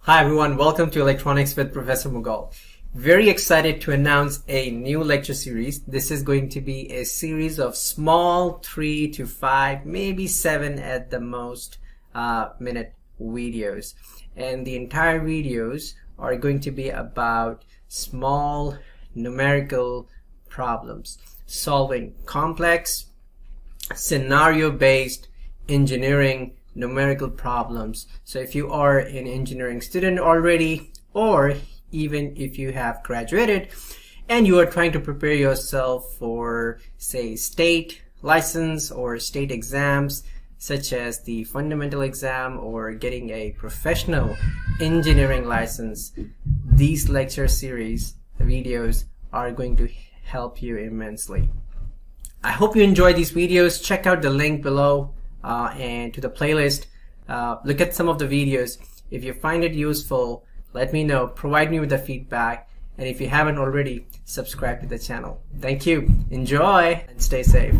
Hi everyone, welcome to Electronics with Professor Mughal. Very excited to announce a new lecture series. This is going to be a series of small 3 to 5, maybe 7 at the most minute videos. And the entire videos are going to be about small numerical problems, solving complex scenario-based engineering numerical problems. So if you are an engineering student already, or even if you have graduated and you are trying to prepare yourself for, say, state license or state exams such as the fundamental exam or getting a professional engineering license, these lecture series videos are going to help you immensely. I hope you enjoy these videos. Check out the link below and to the playlist. Look at some of the videos. If you find it useful, let me know, provide me with the feedback, and if you haven't already, subscribe to the channel. Thank you, enjoy, and stay safe.